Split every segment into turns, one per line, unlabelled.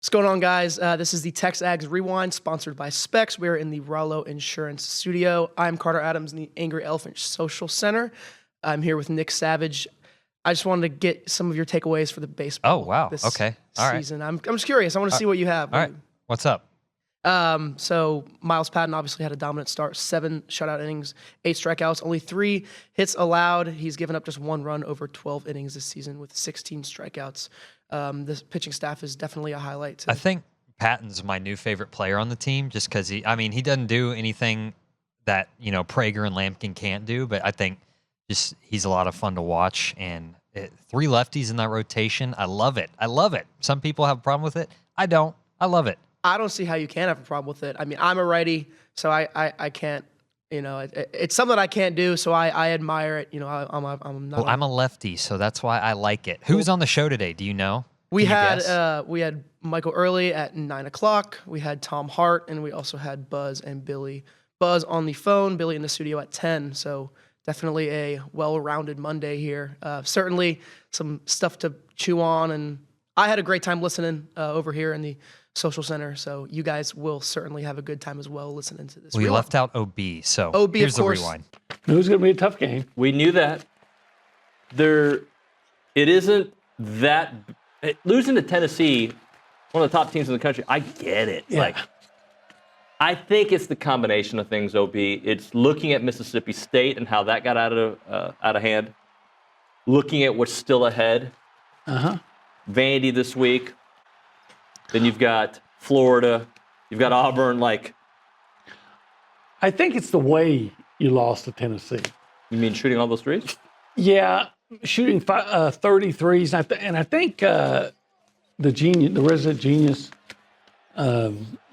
What's going on, guys? This is the TexAgs Rewind, sponsored by Specs. We're in the Rollo Insurance Studio. I'm Carter Adams in the Angry Elephant Social Center. I'm here with Nick Savage. I just wanted to get some of your takeaways for the baseball.
Oh, wow.
This
Okay. All
season. I'm just curious. I want to see what you have.
All right. What's up?
So Miles Patton obviously had a dominant start, 7 shutout innings, 8 strikeouts, only 3 hits allowed. He's given up just 1 run over 12 innings this season with 16 strikeouts. The pitching staff is definitely a highlight too.
I think Patton's my new favorite player on the team just because he doesn't do anything that, Prager and Lampkin can't do, but I think just he's a lot of fun to watch. And 3 lefties in that rotation. I love it. Some people have a problem with it. I don't. I love it.
I don't see how you can have a problem with it. I mean, I'm a righty, so I can't, it's something I can't do, so I admire it. I'm not.
Well, I'm a lefty, so that's why I like it. Who's on the show today? Do you know?
We had Michael Earley at 9:00. We had Tom Hart, and we also had Buzz and Billy. Buzz on the phone, Billy in the studio at 10. So definitely a well-rounded Monday here. Certainly some stuff to chew on, and I had a great time listening over here in the Social Center, so you guys will certainly have a good time as well listening to this.
We left out OB, so
OB,
here's
of course.
the rewind.
It was going to be a tough game.
We knew that. It isn't that losing to Tennessee, one of the top teams in the country. I get it.
Yeah.
I think it's the combination of things. OB. It's looking at Mississippi State and how that got out of hand. Looking at what's still ahead. Vandy this week. Then you've got Florida. You've got Auburn.
I think it's the way you lost to Tennessee.
You mean shooting all those threes?
Yeah, shooting 33s. And I think the resident genius,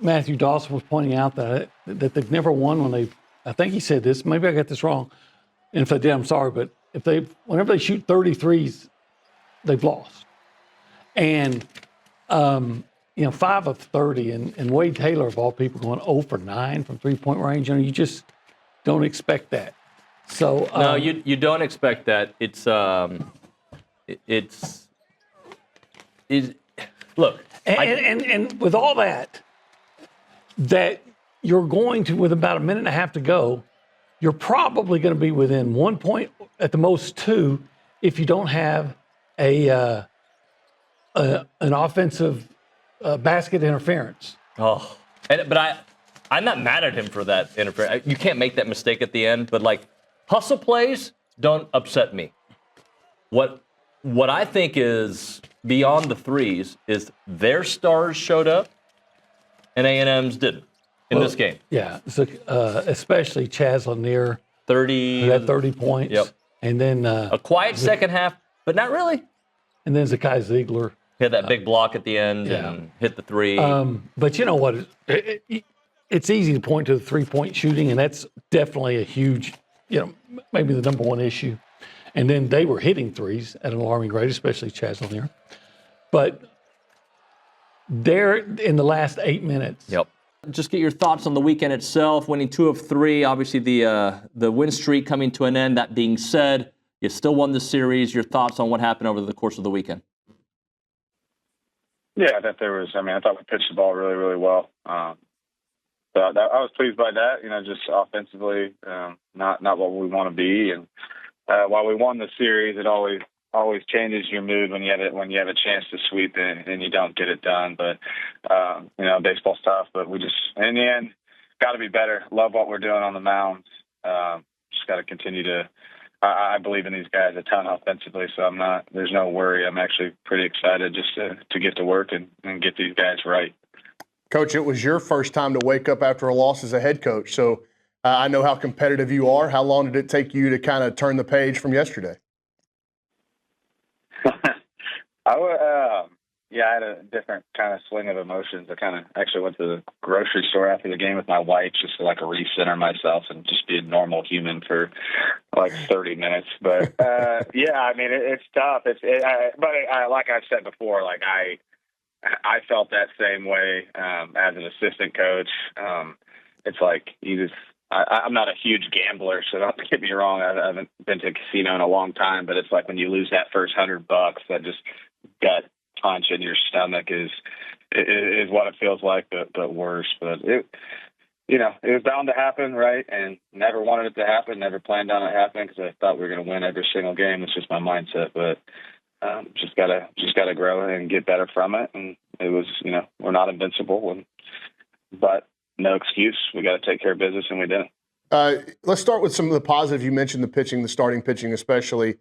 Matthew Dawson, was pointing out that they've never won when they. I think he said this. Maybe I got this wrong. And if I did, I'm sorry. But whenever they shoot 33s, they've lost. And 5 of 30, and Wade Taylor, of all people, going 0 for 9 from three-point range. You just don't expect that. So
no, you don't expect that. Look,
and with all that you're going to, with about a minute and a half to go, you're probably going to be within 1 point, at the most 2, if you don't have an offensive basket interference.
But I'm not mad at him for that interference. You can't make that mistake at the end. But hustle plays don't upset me. What I think is beyond the threes is their stars showed up, and A&M's didn't in this game.
Yeah, so, especially Chaz Lanier,
30.
Who had 30 points.
Yep.
And then
a quiet second half, but not really.
And then Zakai Ziegler.
He had that big block at the end and hit the 3.
But you know what? It's easy to point to the three-point shooting, and that's definitely a huge, maybe the number one issue. And then they were hitting threes at an alarming rate, especially Chaz Lanier. But they're in the last 8 minutes.
Yep. Just get your thoughts on the weekend itself, winning 2 of 3. Obviously, the win streak coming to an end. That being said, you still won the series. Your thoughts on what happened over the course of the weekend?
Yeah, I thought we pitched the ball really, really well. So I was pleased by that. Just offensively, not what we want to be. And while we won the series, it always changes your mood when you have a chance to sweep and you don't get it done. But baseball's tough. But we just, in the end, got to be better. Love what we're doing on the mound. Just got to continue to. I believe in these guys a ton offensively, so there's no worry. I'm actually pretty excited just to get to work and get these guys right.
Coach, it was your first time to wake up after a loss as a head coach, so I know how competitive you are. How long did it take you to kind of turn the page from yesterday?
I had a different kind of swing of emotions. I kind of actually went to the grocery store after the game with my wife just to recenter myself and just be a normal human for 30 minutes. But it's tough. But like I've said before, I felt that same way as an assistant coach. It's I'm not a huge gambler, so don't get me wrong. I haven't been to a casino in a long time, but it's when you lose that first $100, that just gut punch in your stomach is is what it feels like, but worse. But it was bound to happen, right? And never wanted it to happen, never planned on it happening because I thought we were going to win every single game. It's just my mindset, but just gotta grow and get better from it. And it was, we're not invincible, but no excuse. We got to take care of business, and we did.
Let's start with some of the positive. You mentioned the pitching, the starting pitching especially.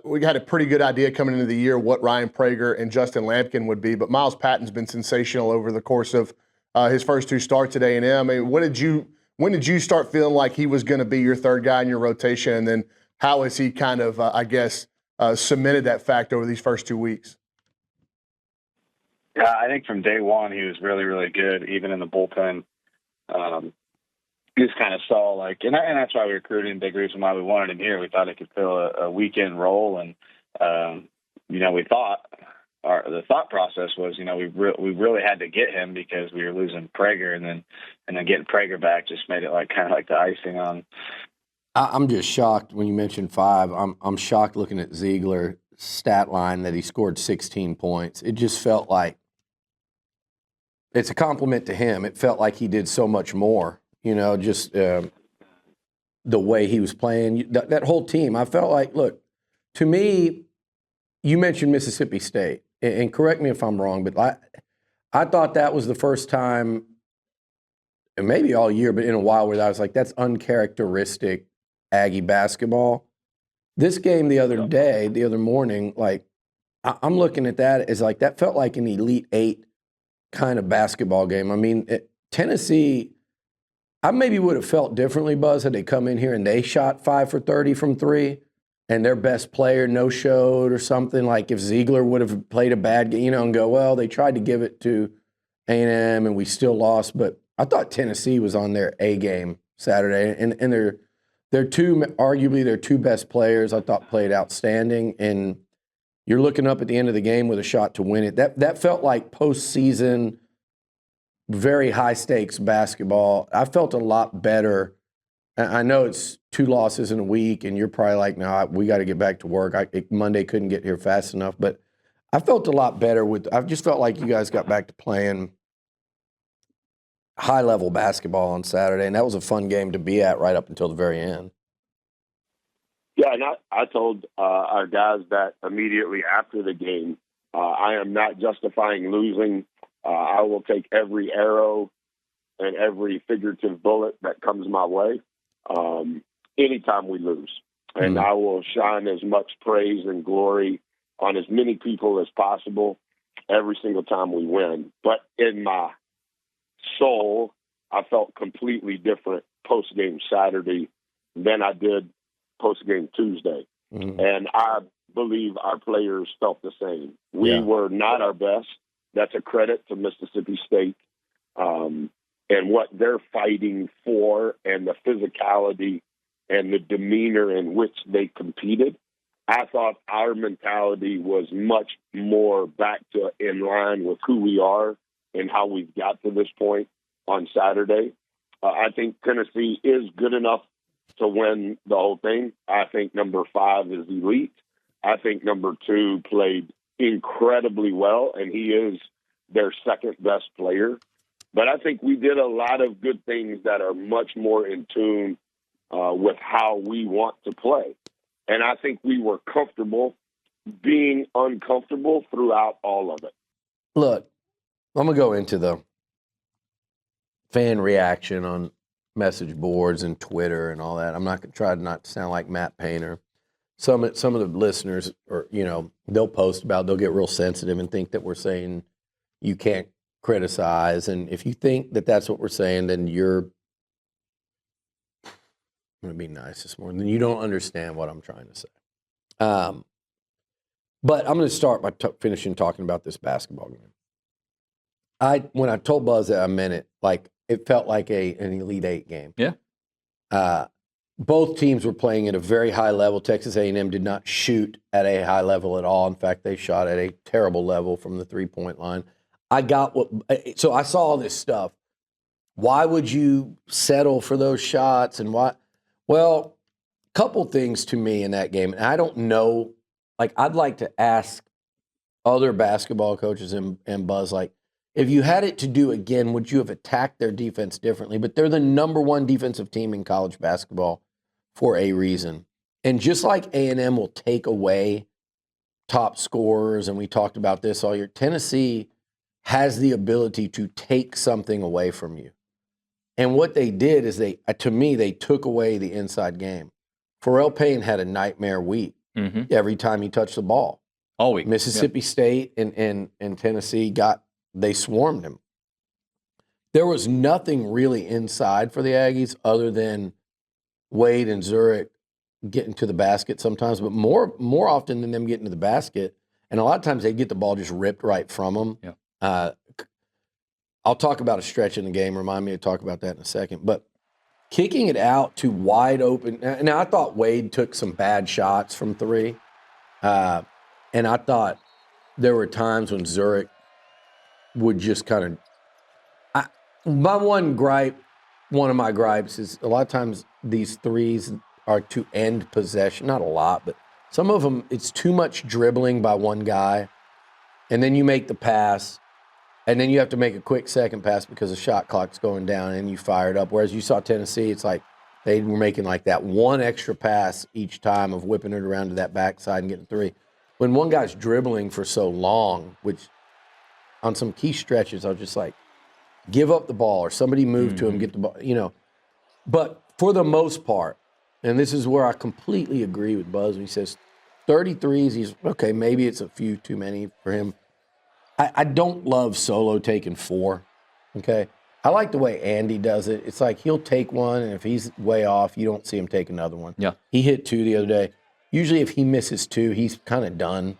We had a pretty good idea coming into the year what Ryan Prager and Justin Lampkin would be, but Miles Patton's been sensational over the course of his first 2 starts at A&M. I mean, when did you start feeling like he was going to be your third guy in your rotation, and then how has he kind of, cemented that fact over these first 2 weeks?
Yeah, I think from day one he was really, really good, even in the bullpen. Just kind of saw and that's why we recruited him. Big reason why we wanted him here. We thought he could fill a weekend role, and we thought the thought process was we really had to get him because we were losing Prager, and then getting Prager back just made it kind of like the icing on.
I'm just shocked when you mentioned 5. I'm shocked looking at Ziegler's stat line that he scored 16 points. It just felt like it's a compliment to him. It felt like he did so much more. Just the way he was playing, that whole team. I felt like, look, to me, you mentioned Mississippi State, and correct me if I'm wrong, but I thought that was the first time, and maybe all year, but in a while, where I was like, that's uncharacteristic Aggie basketball. This game the other morning, I'm looking at that as that felt like an Elite 8 kind of basketball game. I mean, Tennessee, I maybe would have felt differently, Buzz, had they come in here and they shot 5 for 30 from 3 and their best player no-showed or something. Like if Ziegler would have played a bad game, and go, well, they tried to give it to A&M and we still lost. But I thought Tennessee was on their A game Saturday. And arguably their 2 best players I thought played outstanding. And you're looking up at the end of the game with a shot to win it. That felt like postseason, very high-stakes basketball. I felt a lot better. I know it's 2 losses in a week, and you're probably like, no, we got to get back to work. Monday couldn't get here fast enough. But I felt a lot better I just felt like you guys got back to playing high-level basketball on Saturday, and that was a fun game to be at right up until the very end.
Yeah, and I told our guys that immediately after the game. I am not justifying losing. I will take every arrow and every figurative bullet that comes my way anytime we lose. And I will shine as much praise and glory on as many people as possible every single time we win. But in my soul, I felt completely different post-game Saturday than I did post-game Tuesday. And I believe our players felt the same. We were not our best. That's a credit to Mississippi State and what they're fighting for, and the physicality and the demeanor in which they competed. I thought our mentality was much more back to in line with who we are and how we've got to this point on Saturday. I think Tennessee is good enough to win the whole thing. I think number 5 is elite. I think number 2 played incredibly well, and he is their second best player. But I think we did a lot of good things that are much more in tune with how we want to play. And I think we were comfortable being uncomfortable throughout all of it.
Look, I'm going to go into the fan reaction on message boards and Twitter and all that. I'm not going to try not to sound like Matt Painter. Some of the listeners, or they'll post they'll get real sensitive and think that we're saying you can't criticize. And if you think that that's what we're saying, then I'm going to be nice this morning. Then you don't understand what I'm trying to say. But I'm going to start by finishing talking about this basketball game. When I told Buzz that, I meant it. It felt like an Elite 8 game.
Yeah.
Both teams were playing at a very high level. Texas A&M did not shoot at a high level at all. In fact, they shot at a terrible level from the three-point line. So I saw all this stuff. Why would you settle for those shots and why? Well, a couple things to me in that game. And I don't know, I'd like to ask other basketball coaches and Buzz, If you had it to do again, would you have attacked their defense differently? But they're the number one defensive team in college basketball for a reason. And just like A&M will take away top scorers, and we talked about this all year, Tennessee has the ability to take something away from you. And what they did is they took away the inside game. Pharrell Payne had a nightmare week every time he touched the ball.
All week.
Mississippi State and Tennessee they swarmed him. There was nothing really inside for the Aggies other than Wade and Zurich getting to the basket sometimes, but more often than them getting to the basket, and a lot of times they get the ball just ripped right from them.
Yeah.
I'll talk about a stretch in the game. Remind me to talk about that in a second. But kicking it out to wide open. Now, I thought Wade took some bad shots from three. And I thought there were times when Zurich would just kind of one of my gripes is a lot of times these threes are to end possession. Not a lot, but some of them, it's too much dribbling by one guy. And then you make the pass. And then you have to make a quick second pass because the shot clock's going down and you fire it up. Whereas you saw Tennessee, it's like they were making like that one extra pass each time of whipping it around to that backside and getting three. When one guy's dribbling for so long, which on some key stretches, I was just like, give up the ball or somebody move to him, get the ball, But for the most part, and this is where I completely agree with Buzz when he says 33s, he's okay, maybe it's a few too many for him. I don't love Solo taking 4, okay? I like the way Andy does it. It's like he'll take one, and if he's way off, you don't see him take another one.
Yeah.
He hit 2 the other day. Usually if he misses 2, he's kind of done.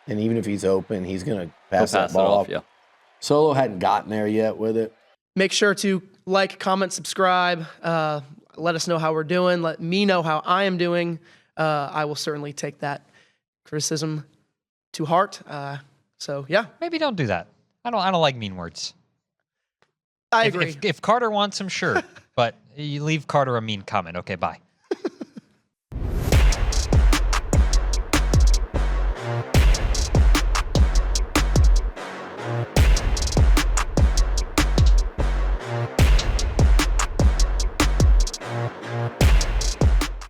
And even if he's open, he's going to pass that ball off.
Yeah.
Solo hadn't gotten there yet with it.
Make sure to like, comment, subscribe. Let us know how we're doing. Let me know how I am doing. I will certainly take that criticism to heart. So yeah,
Maybe don't do that. I don't like mean words.
I agree.
If Carter wants them, sure. But you leave Carter a mean comment. Okay, bye.